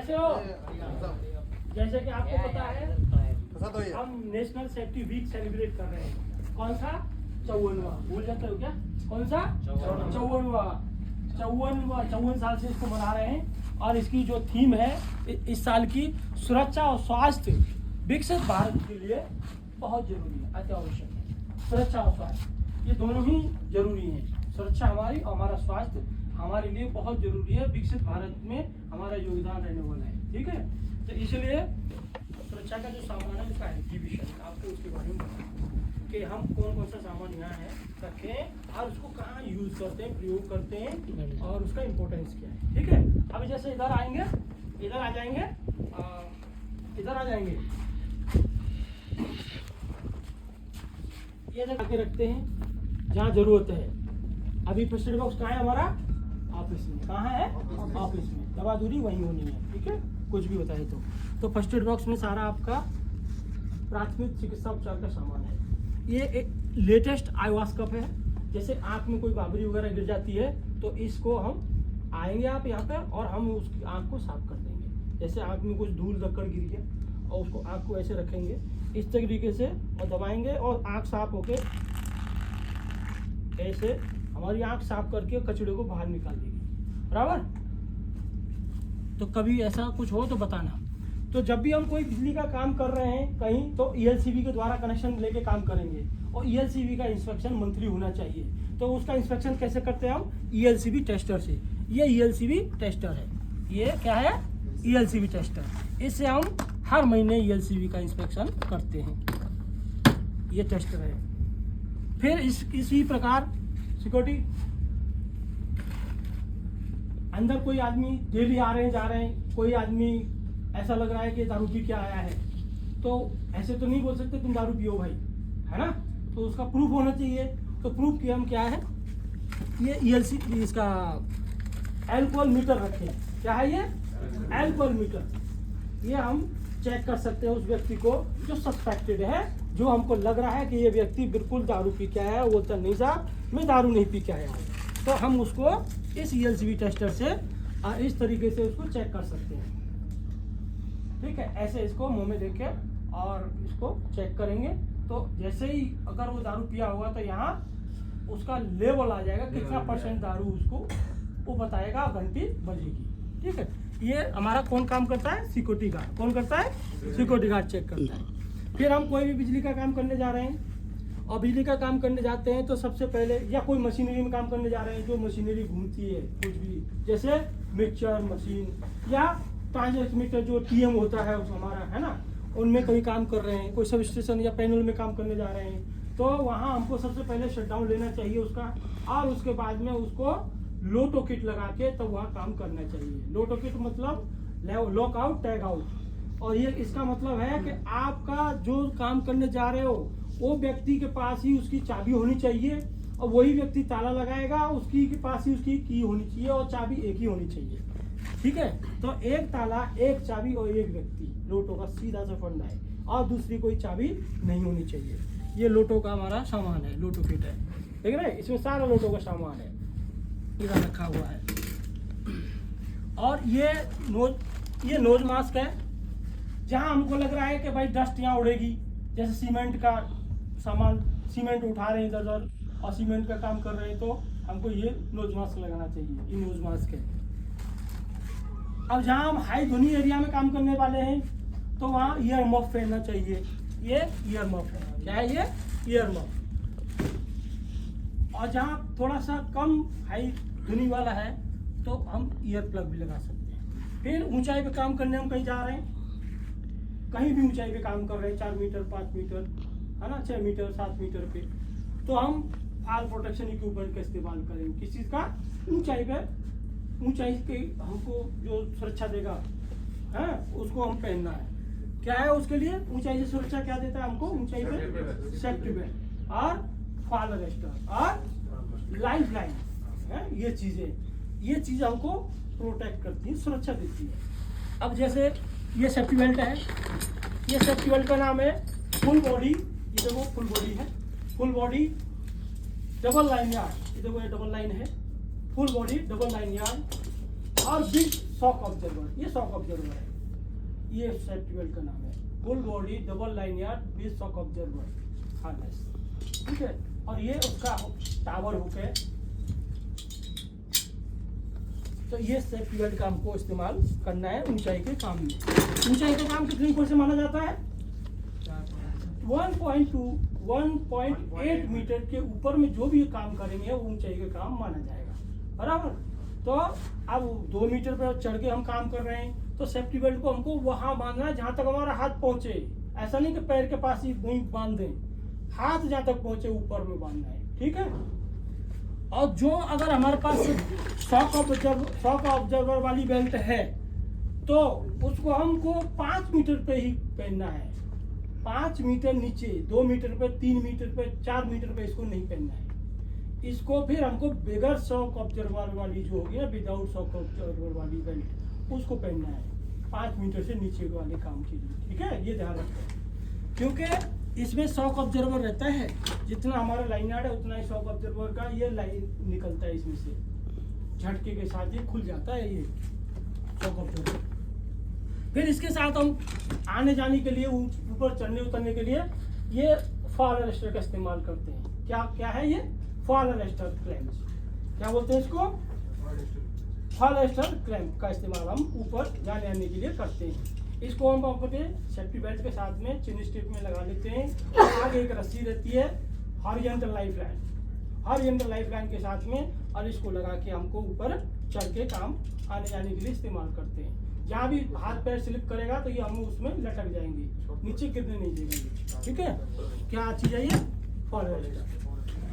कैसे हो? जैसे कि आपको पता है हम नेशनल सेफ्टी वीक सेलिब्रेट कर रहे हैं। कौन सा? 54वां। भूल जाते हो क्या? कौन सा? 54 साल से इसको मना रहे हैं और इसकी जो थीम है इस साल की सुरक्षा और स्वास्थ्य विकसित भारत के लिए बहुत जरूरी है, अति आवश्यक है। सुरक्षा और स्वास्थ्य ये दोनों ही जरूरी हैं। सुरक्षा हमारी और हमारा स्वास्थ्य हमारे लिए बहुत जरूरी है। विकसित भारत में हमारा योगदान रहने वाला है, ठीक है। तो इसलिए सुरक्षा का जो सामान है उसका एग्जीबिशन आपको उसके बारे में बताएं कि हम कौन कौन सा सामान यहाँ है रखें और उसको कहाँ यूज करते हैं, प्रयोग करते हैं और उसका इम्पोर्टेंस क्या है, ठीक है। अभी जैसे इधर आएंगे, इधर आ जाएंगे, इधर आ जाएंगे, ये जगह के रखते हैं जहाँ जरूरत है। अभी फर्स्ट एड बॉक्स कहाँ है हमारा? ऑफिस में। कहाँ है? ऑफिस में। दवा दूरी वहीं होनी है, ठीक है। कुछ भी बताए तो फर्स्ट एड बॉक्स में सारा आपका प्राथमिक चिकित्सा उपचार का सामान है। ये एक लेटेस्ट आईवास कप है। जैसे आँख में कोई बाबरी वगैरह गिर जाती है तो इसको हम आएंगे आप यहाँ पे और हम उसकी आँख को साफ कर देंगे। जैसे आँख में कुछ धूल धक्कड़ गिर गया और उसको आँख को ऐसे रखेंगे इस तरीके से और दबाएंगे और आँख साफ होके ऐसे हमारी आँख साफ करके कचड़े को बाहर निकाल देगी, बराबर। तो कभी ऐसा कुछ हो तो बताना। तो जब भी हम कोई बिजली का काम कर रहे हैं कहीं तो ईएलसीबी के द्वारा कनेक्शन लेके काम करेंगे और ईएलसीबी का इंस्पेक्शन मंथली होना चाहिए। तो उसका इंस्पेक्शन कैसे करते हैं हम? ईएलसीबी टेस्टर से। ये ईएलसीबी टेस्टर है। ये क्या है? ELCB tester. इससे हम हर महीने ईएलसीबी का इंस्पेक्शन करते हैं। ये टेस्टर है। फिर इसी प्रकार सिक्योरिटी, अंदर कोई आदमी डेली आ रहे हैं जा रहे हैं, कोई आदमी ऐसा लग रहा है कि दारू पी के आया है तो ऐसे तो नहीं बोल सकते तुम दारू पियो भाई, है ना। तो उसका प्रूफ होना चाहिए। तो प्रूफ की हम क्या है, ये ईएलसी इसका एल्कोहल मीटर रखे। क्या है ये? Alcohol meter. ये हम चेक कर सकते हैं उस व्यक्ति को जो सस्पेक्टेड है, जो हमको लग रहा है कि ये व्यक्ति बिल्कुल दारू पी के आया है। वो बोलता नहीं साहब मैं दारू नहीं पी के आया हूँ, तो हम उसको इस ईएलसीबी टेस्टर से इस तरीके से उसको चेक कर सकते हैं, ठीक है। ऐसे इसको मुंह में देख के और इसको चेक करेंगे तो जैसे ही अगर वो दारू पिया होगा तो यहाँ उसका लेवल आ जाएगा, कितना परसेंट दारू उसको वो बताएगा, घंटी बजेगी, ठीक है। ये हमारा कौन काम करता है? Security guard. कौन करता है? सिक्योरिटी गार्ड चेक करता है। फिर हम कोई भी बिजली का काम करने जा रहे हैं और बिजली का काम करने जाते हैं तो सबसे पहले, या कोई मशीनरी में काम करने जा रहे हैं, जो मशीनरी घूमती है कुछ भी, जैसे मिक्सचर मशीन या ट्रांसमीटर जो टीएम होता है उस हमारा, है ना, उनमें कहीं काम कर रहे हैं, कोई सब स्टेशन या पैनल में काम करने जा रहे हैं तो वहाँ हमको सबसे पहले शटडाउन लेना चाहिए उसका और उसके बाद में उसको लोटो किट लगा के तब वहाँ काम करना चाहिए। लोटो किट मतलब लॉक आउट टैग आउट। और ये इसका मतलब है कि आपका जो काम करने जा रहे हो वो व्यक्ति के पास ही उसकी चाबी होनी चाहिए और वही व्यक्ति ताला लगाएगा, उसकी के पास ही उसकी की होनी चाहिए और चाबी एक ही होनी चाहिए, ठीक है। तो एक ताला, एक चाबी और एक व्यक्ति, लोटो का सीधा सा फंडा है और दूसरी कोई चाबी नहीं होनी चाहिए। ये लोटो का हमारा सामान है, लोटो किट है, ठीक है। इसमें सारा लोटो का सामान है, इधर रखा हुआ है। और ये नोज मास्क है। जहां हमको लग रहा है कि भाई डस्ट यहाँ उड़ेगी, जैसे सीमेंट का सामान, सीमेंट उठा रहे हैं इधर उधर और सीमेंट का काम कर रहे हैं तो हमको ये नोज मास्क लगाना चाहिए। ये नोज मास्क है। अब जहाँ हम हाई ध्वनि एरिया में काम करने वाले हैं तो वहाँ ईयर मफ पहनना चाहिए। ये ईयर मफ है। क्या है ये? Year muff. और जहाँ थोड़ा सा कम हाई ध्वनि वाला है तो हम ईयर प्लग भी लगा सकते हैं। फिर ऊंचाई पे काम करने हम कहीं जा रहे हैं, कहीं भी ऊंचाई पे काम कर रहे हैं, 4 मीटर 5 मीटर, है ना, 6 मीटर 7 मीटर पे, तो हम फॉल प्रोटेक्शन इक्विपमेंट का इस्तेमाल करेंगे। किस चीज़ का? ऊंचाई पे, ऊंचाई के हमको जो सुरक्षा देगा है उसको हम पहनना है। क्या है उसके लिए? ऊंचाई से सुरक्षा क्या देता है हमको? ऊंचाई पे सेफ्टी बेल्ट और फॉल अरेस्टर और लाइफ लाइन है। ये चीज़ें हमको प्रोटेक्ट करती है, सुरक्षा देती है। अब जैसे ये सेफ्टी बेल्ट है, ये सेफ्टी बेल्ट का नाम है फुल बॉडी। ये देखो फुल बॉडी है, full body double line yard. ये देखो ये डबल लाइन है, full body double line yard और बिग शॉक ऑब्जर्वर, ये शॉक ऑब्जर्वर है, ये सेफ्टी बेल्ट का नाम है। Full body double lanyard with shock observer harness, ठीक है। और ये उसका टावर हुक है। तो ये सेफ्टी बेल्ट का हमको इस्तेमाल करना है ऊंचाई के काम में। ऊंचाई का काम कितनी ऊपर से माना जाता है? 1.8 मीटर के ऊपर में जो भी काम करेंगे वो ऊंचाई का काम माना जाएगा, बराबर। तो अब 2 मीटर पर चढ़ के हम काम कर रहे हैं तो सेफ्टी बेल्ट को हमको वहां बांधना है जहां तक हमारा हाथ पहुंचे। ऐसा नहीं कि पैर के पास ही वहीं बांध दें, हाथ जहां तक पहुंचे ऊपर में बांधना है, ठीक है। और जो अगर हमारे पास शॉक ऑब्जर्वर वाली बेल्ट है तो उसको हमको 5 मीटर पे ही पहनना है। 5 मीटर नीचे, 2 मीटर पे, 3 मीटर पे, 4 मीटर पे इसको नहीं पहनना है। इसको फिर हमको बगैर शॉक ऑब्जर्वर वाली जो होगी ना, विदाउट शॉक ऑब्जर्वर वाली बेल्ट, उसको पहनना है 5 मीटर से नीचे वाले काम के लिए, ठीक है। ये ध्यान रखें क्योंकि इसमें शॉक ऑब्जर्वर रहता है, जितना हमारा लाइनयार्ड है उतना ही शॉक ऑब्जर्वर का ये लाइन निकलता है इसमें से, झटके के साथ ये खुल जाता है ये शॉक ऑब्जर्वर। फिर इसके साथ हम आने जाने के लिए, ऊपर चढ़ने उतरने के लिए ये फॉल अरेस्टर का इस्तेमाल करते हैं। क्या है ये? फॉल अरेस्टर क्लैम्प्स, क्या बोलते हैं इसको? फॉल अरेस्टर क्लैम्प का इस्तेमाल हम ऊपर जाने आने के लिए करते हैं। इसको हम अपने सेफ्टी बेल्ट के साथ में चिन स्ट्रिप में लगा लेते हैं। आगे एक रस्सी रहती है हॉरिजॉन्टल लाइफ लाइन के साथ में, और इसको लगा के हमको ऊपर चढ़ के काम आने जाने के लिए इस्तेमाल करते हैं। जहाँ भी हाथ पैर स्लिप करेगा तो ये हम उसमें लटक जाएंगे, नीचे गिरने नहीं देंगे, ठीक है। क्या चीज है ये? Fall arrester.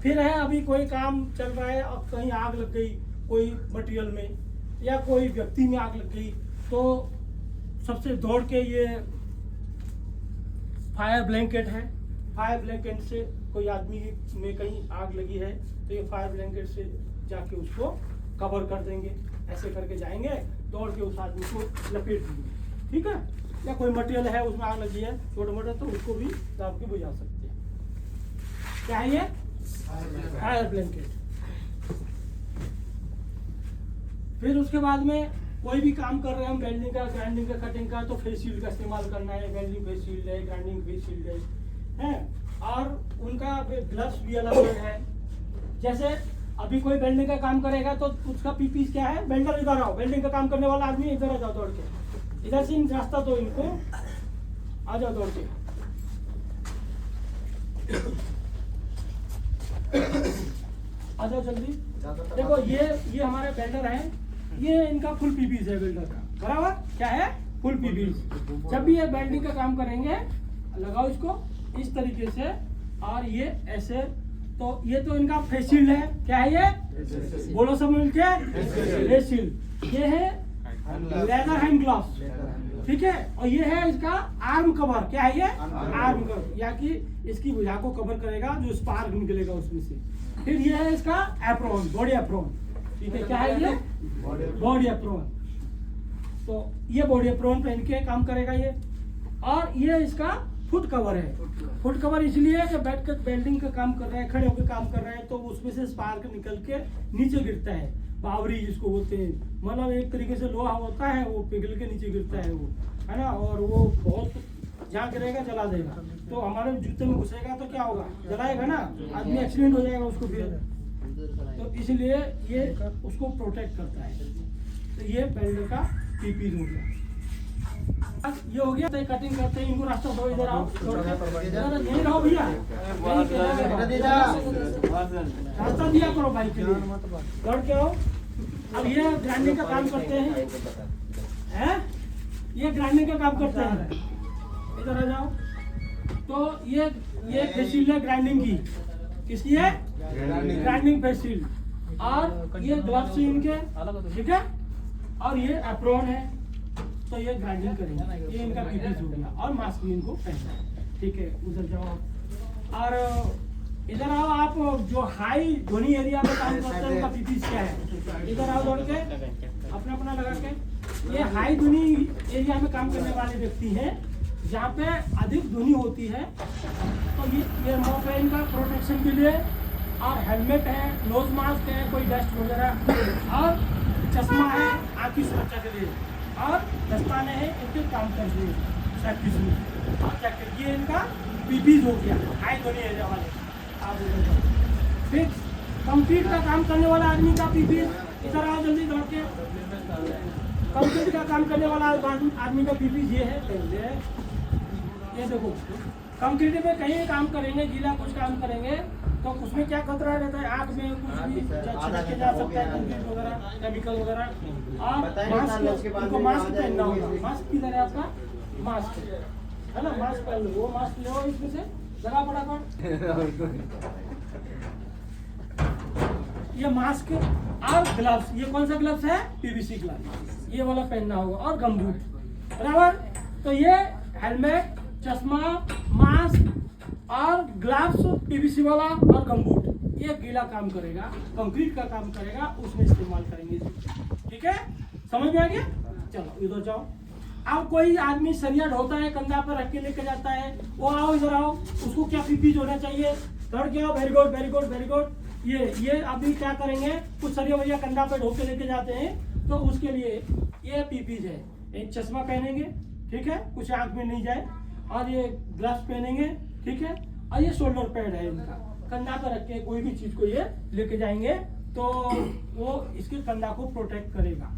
फिर है अभी कोई काम चल रहा है, अब कहीं आग लग गई कोई मटेरियल में या कोई व्यक्ति में आग लग गई, तो सबसे दौड़ के ये फायर ब्लैंकेट है। फायर ब्लैंकेट से कोई आदमी में कहीं आग लगी है तो ये फायर ब्लैंकेट से जाके उसको कवर कर देंगे। ऐसे करके जाएंगे, दौड़ के उस आदमी को लपेट देंगे, ठीक है। या कोई मटेरियल है उसमें आग लगी है छोटा मोटा, तो उसको भी दाब के बुझा सकते हैं। क्या है ये? Fire blanket. फिर उसके बाद में कोई भी काम कर रहे हैं हम, वेल्डिंग का, ग्राइंडिंग का, कटिंग का, तो फेस शील्ड का इस्तेमाल करना है। वेल्डिंग फेस शील्ड है, ग्राइंडिंग फेस शील्ड है, और उनका ग्लव्स भी अलग अलग है। जैसे अभी कोई वेल्डिंग का काम करेगा तो उसका पीपी क्या है? वेल्डर इधर आओ, वेल्डिंग का काम करने वाला आदमी इधर आ जाओ दौड़ के, इधर से रास्ता दो इनको, आ जाओ दौड़ के, आ जाओ जल्दी। देखो ये हमारे वेल्डर हैं, ये इनका फुल पीपीस है वेल्डर का, बराबर। क्या है? फुल पीपीस। जब भी ये वेल्डिंग का काम करेंगे लगाओ इसको इस तरीके से, और ये ऐसे, तो ये तो इनका फेस शील्ड है। क्या है ये? बोलो सब मिलके, फेस शील्ड। ये है लेदर हैंड ग्लव्स, ठीक है। और ये है इसका आर्म कवर। क्या है ये? आर्म कवर, या कि इसकी भुजा को कवर करेगा जो स्पार्क निकलेगा उसमें से। फिर ये है इसका एप्रॉन, बॉडी एप्रॉन, ठीक है। क्या है ये? Body apron. तो ये बॉडी एप्रॉन पहन के काम करेगा ये। और ये इसका फुट कवर है। फुट कवर इसलिए कि बैठ कर वेल्डिंग का काम कर रहे हैं, खड़े होकर काम कर रहे हैं, तो उसमें से स्पार्क निकल के नीचे गिरता है, बावरी जिसको बोलते हैं। मतलब एक तरीके से लोहा होता है, वो पिघल के नीचे गिरता है वो, है ना। और वो बहुत जहाँ गिरेगा जला देगा, तो हमारे जूते में घुसेगा तो क्या होगा? जलाएगा ना, आदमी एक्सीडेंट हो जाएगा उसको फिर। तो इसलिए ये उसको प्रोटेक्ट करता है। तो ये वेल्डर का पीपी हो गया। ये हो गया। तो कटिंग करते हैं, इनको रास्ता दो, इधर आओ, यहीं रहो भैया, रास्ता दिया करो भाई के लिए, दौड़ के आओ। अब ये ग्राइंडिंग का काम करते हैं, ये ग्राइंडिंग का काम करते हैं, इधर आ जाओ। तो ये फेस शील्ड है ग्राइंडिंग की, किसकी है? Grinding face shield. और ये ग्लव्स इनके, ठीक है। और ये एप्रॉन है, तो ये ग्राइंडिंग करेंगे। ये इनका पीपीस हो गया, और मास्क भी इनको पहनना है, ठीक है। उधर जाओ और इधर आओ। आप जो हाई ध्वनि एरिया में काम करते हैं उनका पीपीस क्या है? इधर आओ दौड़ के, अपना अपना लगा के। ये हाई ध्वनि एरिया में काम करने वाले व्यक्ति हैं, जहाँ पे अधिक ध्वनि होती है, तो ये मॉप है इनका प्रोटेक्शन के लिए। और हेलमेट है, नोज मास्क है, कोई डस्ट वगैरह, और चश्मा है आँख की सुरक्षा के लिए, और दस्ताने हैं इनके काम कर लिए सेफ्टी शूज और जैकेट। ये इनका पीपीज हो गया, हाई धोनी एरिया वाले। आप फिर कंक्रीट का काम करने वाला आदमी का पीपीज, इधर आओ जल्दी दौड़ के। कंक्रीट का काम करने वाला आदमी का पीपीज ये है, पहले ये देखो। कंक्रीट में कहीं काम करेंगे, गीला कुछ काम करेंगे तो उसमें क्या खतरा रहता है, आग में कुछ भी छिड़क के जा सकता है, कंक्रीट वगैरह, केमिकल वगैरह। और मास्क, उनको मास्क पहनना होगा। मास्क किधर है आपका? मास्क है ना, मास्क पहन लो। वो मास्क लो, इसमें से लगा फटाफट। ये मास्क और ग्लव्स, ये कौन सा ग्लव्स है? पीवीसी ग्लव्स, ये वाला पहनना होगा। और गमबूट, बराबर। तो ये हेलमेट, चश्मा, मास्क और ग्लव्स पीवीसी वाला और गमबूट, ये गीला काम करेगा, कंक्रीट का काम करेगा, उसमें इस्तेमाल करेंगे। ठीक है, समझ में आ गया? चलो इधर जाओ। अब कोई आदमी सरिया ढोता है, कंधा पर रख के लेके जाता है, वो आओ इधर आओ, उसको क्या पीपीज होना चाहिए? दौड़ के आओ। Very good very good very good. ये अभी क्या करेंगे, कुछ सरिया वरिया कंधा पर ढो के लेके जाते हैं, तो उसके लिए ये पीपीज है। एक चश्मा पहनेंगे, ठीक है, कुछ आँख में नहीं जाए, और ये ग्लव्स पहनेंगे, ठीक है, और ये शोल्डर पैड है इनका, कंधा पर रख के कोई भी चीज को ये लेके जाएंगे तो वो इसके कंधा को प्रोटेक्ट करेगा।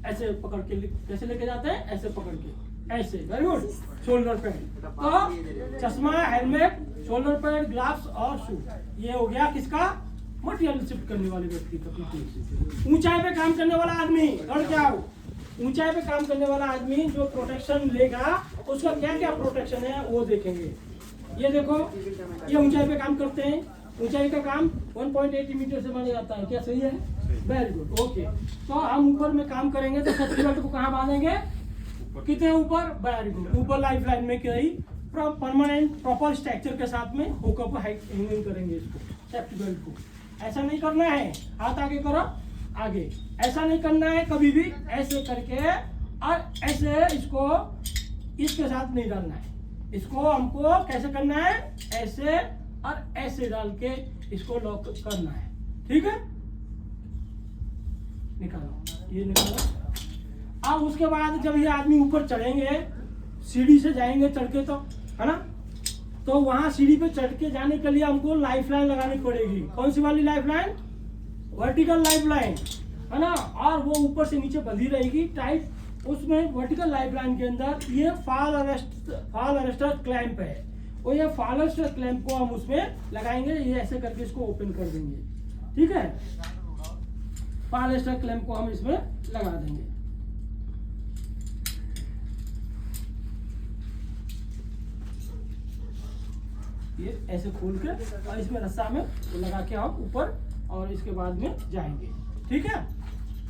ऐसे पकड़ के कैसे लेके जाते हैं? ऐसे पकड़ के, ऐसे। Very good. शोल्डर पैड, तो चश्मा, हेलमेट, शोल्डर पैड, ग्लव्स और शू, ये हो गया किसका? मटेरियल शिफ्ट करने वाले व्यक्ति का। ऊंचाई पे काम करने वाला आदमी, दौड़ के आओ। ऊंचाई पे काम करने वाला आदमी जो प्रोटेक्शन लेगा, उसका क्या क्या प्रोटेक्शन है वो देखेंगे। ये देखो, ये ऊंचाई पे काम करते हैं। ऊंचाई का काम 1.8 मीटर से माना जाता है। क्या सही है? Very good, okay. तो हम ऊपर में काम करेंगे तो सेफ्टी बेल्ट को कहाँ बांधेंगे? कितने ऊपर? वेरी गुड, ऊपर लाइफ लाइन में कहीं परमानेंट प्रॉपर स्ट्रक्चर के साथ में होकर पर हैंगिंग करेंगे इसको, सेफ्टी बेल्ट को। ऐसा नहीं करना है, हाथ आगे करो, आगे। ऐसा नहीं करना है कभी भी, ऐसे करके और ऐसे इसको इसके साथ नहीं डालना है। इसको हमको कैसे करना है? ऐसे और ऐसे डाल के इसको लॉक करना है। ठीक है, निकालो, ये निकालो। अब उसके बाद जब ये आदमी ऊपर चढ़ेंगे, सीढ़ी से जाएंगे चढ़ के, तो है ना, तो वहां सीढ़ी पे चढ़ के जाने के लिए हमको लाइफ लाइन लगानी पड़ेगी। कौन सी वाली life line? Vertical life line, है ना। और वो ऊपर से नीचे बंधी रहेगी टाइट। उसमें वर्टिकल लाइफ लाइन के अंदर ये फॉल अरेस्टर क्लैंप है, और ये फॉल अरेस्टर क्लैंप को हम उसमें लगाएंगे। ये ऐसे करके इसको ओपन कर देंगे, ठीक है। फॉल अरेस्टर क्लैंप को हम इसमें लगा देंगे। ये ऐसे खोल के और इसमें रस्सा में लगा के हम ऊपर और इसके बाद में जाएंगे, ठीक है।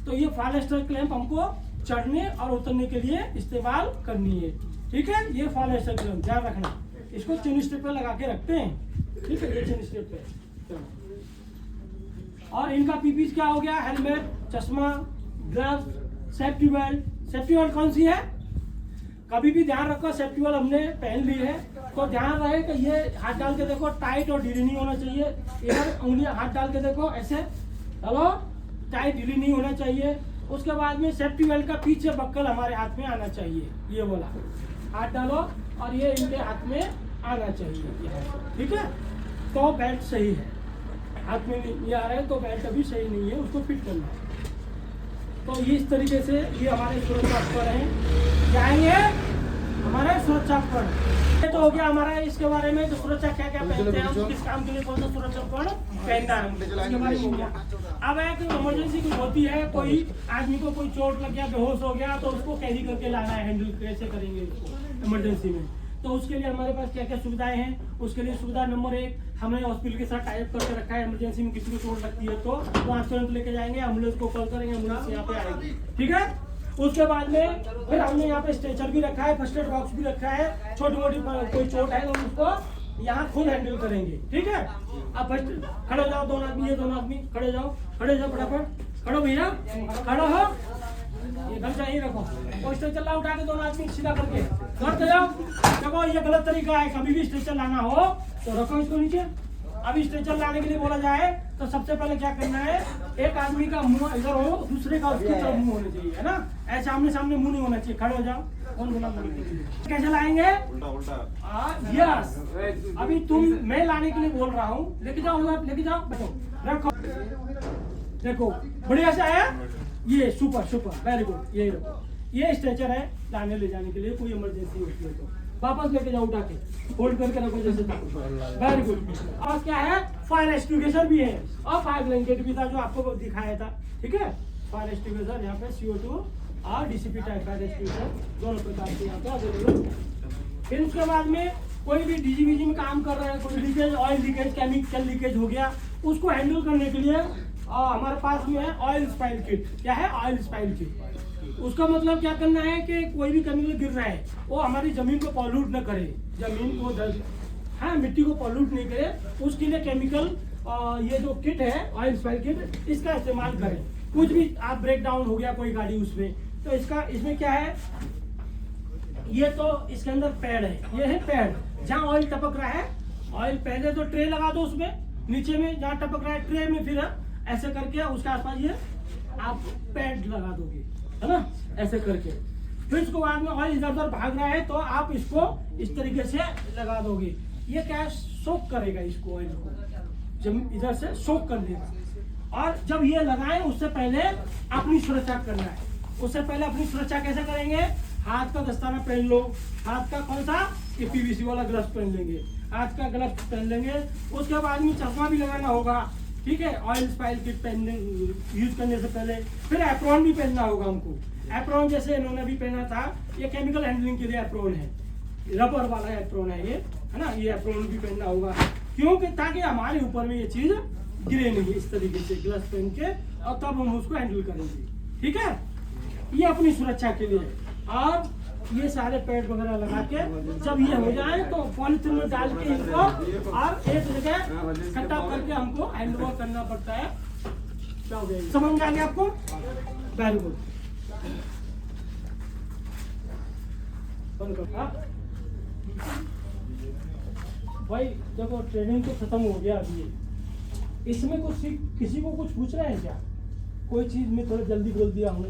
तो ये फॉल अरेस्टर क्लैंप हमको चढ़ने और उतरने के लिए इस्तेमाल करनी है, ठीक है। ये फॉल अरेस्टर क्लैंप ध्यान रखना, इसको चेन स्ट्रिप पे लगा के रखते हैं, ठीक है। ये चेन स्ट्रिप पे। और इनका पीपीज क्या हो गया? हेलमेट, चश्मा, gloves, safety belt. Safety belt कौन सी है? कभी भी ध्यान रखो, सेफ्टी बेल्ट हमने पहन ली है तो ध्यान रहे कि ये हाथ डाल के देखो, टाइट और ढीली नहीं होना चाहिए। इधर उंगलियां हाथ डाल के देखो, ऐसे चलो, टाइट ढीली नहीं होना चाहिए। उसके बाद में सेफ्टी बेल्ट का पीछे बक्कल हमारे हाथ में आना चाहिए, ये बोला। हाथ डालो और ये इनके हाथ में आना चाहिए, ठीक है। तो बेल्ट सही है, हाथ में नहीं आ रहा है तो बेल्ट अभी सही नहीं है, उसको फिट करना है। तो ये इस तरीके से ये हमारे सुरक्षा उपकरण हैं, जाएंगे हमारे सुरक्षा उपकरण। ये तो हो गया हमारा इसके बारे में, तो सुरक्षा क्या क्या पहनते हैं, किस काम के लिए कौन सा सुरक्षा उपकरण पहनना है, इसके बारे में हो गया। अब एक इमरजेंसी कुछ होती है, कोई आदमी को कोई चोट लग गया, बेहोश हो गया, तो उसको कैरी करके लाना है, हैंडल कैसे करेंगे उसको इमरजेंसी में। तो उसके लिए हमारे पास क्या क्या सुविधाएं हैं? उसके लिए सुविधा नंबर 1, हमने हॉस्पिटल के साथ टाइप करके रखा है। इमरजेंसी में किसी को चोट लगती है तो वहाँ तुरंत लेके जाएंगे, एम्बुलेंस को कॉल करेंगे, एम्बुलेंस यहाँ पे आएगी, ठीक है। उसके बाद में फिर हमने यहाँ पे स्ट्रेचर भी रखा है, फर्स्ट एड बॉक्स भी रखा है। छोटी मोटी कोई चोट है तो उसको यहाँ खुद हैंडल करेंगे, ठीक है। अब फर्स्ट खड़े जाओ, दोनों आदमी, ये दोनों आदमी खड़े जाओ फटाफट, खड़ो भैया, खड़ो हो, ये गलत यही रखो, वो स्ट्रेचर ला, उठा के दोनों आदमी सीधा करके करते जाओ। देखो ये गलत तरीका है, कभी भी स्ट्रेचर लाना हो तो रखो इसको नीचे, अभी स्ट्रेचर लाने के लिए बोला जाए तो सबसे पहले क्या करना है, एक आदमी का मुंह इधर हो, दूसरे का उसकी तरफ मुंह होना चाहिए, है ना, ऐसे आमने सामने मुंह नहीं होना चाहिए। खड़े हो जाओ, कौन बोला मुंह के लिए? कैसे लाएंगे? यस, अभी मैं लाने के लिए बोल रहा हूँ, लेके जाओ उधर, लेके जाओ, बैठो, रखो, देखो बढ़िया से आया, ये सुपर सुपर, वेरी गुड, ये रखो, ये स्ट्रेचर है लाने ले जाने के लिए, कोई इमरजेंसी होती है तो वापस लेके जाओ, उठा के होल्ड करके रखो जैसे था, वेरी गुड। और क्या है, फायर एक्सटिंग्विशर भी है और फायर ब्लैंकेट भी था जो आपको दिखाया था, ठीक है। फायर एक्सटिंग्विशर यहाँ पे CO2 और DCP टाइप फायर एक्सटिंग्विशर दोनों प्रकार के यहाँ पे अवेलेबल। फिर उसके बाद में कोई भी DGVG में काम कर रहे हैं, कोई leakage, oil leakage, chemical leakage हो गया, उसको हैंडल करने के लिए हमारे पास में है ऑयल स्पाइल किट। क्या है? Oil स्पाइल kit. उसका मतलब क्या करना है कि कोई भी केमिकल गिर रहा है वो हमारी जमीन को पॉल्यूट न करे, जमीन को हाँ मिट्टी को पॉल्यूट नहीं करे, उसके लिए केमिकल ये जो किट है ऑयल स्पाइल किट, इसका इस्तेमाल करें। कुछ भी आप ब्रेक डाउन हो गया कोई गाड़ी उसमें, तो इसमें क्या है, ये तो इसके अंदर पैड है, ये है पैड, जहाँ ऑयल टपक रहा है, ऑयल पहले तो ट्रे लगा दो उसमें, नीचे में जहाँ टपक रहा है ट्रे में, फिर ऐसे करके उसके आसपास ये आप पैड लगा दोगे, है ना, ऐसे करके। फिर उसके बाद में ऑयल इधर उधर भाग रहा है तो आप इसको इस तरीके से लगा दोगे। ये क्या है, सोक करेगा इसको, ऑयल को जब इधर से सोक कर देगा। और जब ये लगाएं उससे पहले अपनी सुरक्षा करना है। उससे पहले अपनी सुरक्षा कैसे करेंगे, हाथ का दस्ताना पहन लो, हाथ का कौन सा, ये PVC वाला ग्लव्स पहन लेंगे, हाथ का ग्लव्स पहन लेंगे। उसके बाद में चश्मा भी लगाना होगा, ठीक है, ऑयल स्पाइल किट पहनने यूज करने से पहले। फिर एप्रॉन भी पहनना होगा हमको, एप्रॉन जैसे इन्होंने भी पहना था, ये केमिकल हैंडलिंग के लिए एप्रॉन है, रबर वाला एप्रॉन है ये, है ना, ये एप्रॉन भी पहनना होगा, क्योंकि ताकि हमारे ऊपर में ये चीज गिरे नहीं, इस तरीके से ग्लव्स पहन के, और तब हम उसको हैंडल करेंगे, ठीक है। ये अपनी सुरक्षा के लिए। और ये सारे पैड वगैरह लगा के जब ये हो जाए तो पॉलिथीन में डाल के इनको और एक जगह इकट्ठा करके हमको हैंड ओवर करना पड़ता है। समझ में आ गया आपको? Very good. भाई देखो ट्रेनिंग तो खत्म हो गया अभी, इसमें कुछ किसी को कुछ पूछ रहे हैं क्या? कोई चीज में थोड़ा जल्दी बोल दिया हूँ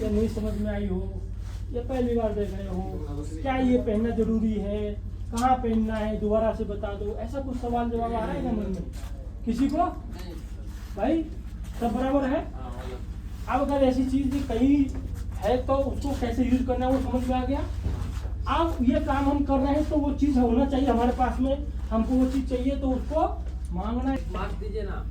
या नहीं समझ में आई हो, या पहली बार देख रहे हो, क्या ये पहनना जरूरी है, कहाँ पहनना है, दोबारा से बता दो, ऐसा कुछ सवाल जवाब आ रहा है ना मन में किसी को? भाई सब बराबर है। अब अगर ऐसी चीज कहीं है तो उसको कैसे यूज करना है वो समझ में आ गया। अब ये काम हम कर रहे हैं तो वो चीज होना चाहिए हमारे पास में, हमको वो चीज चाहिए तो उसको मांगना, मार्क्स दीजिए ना।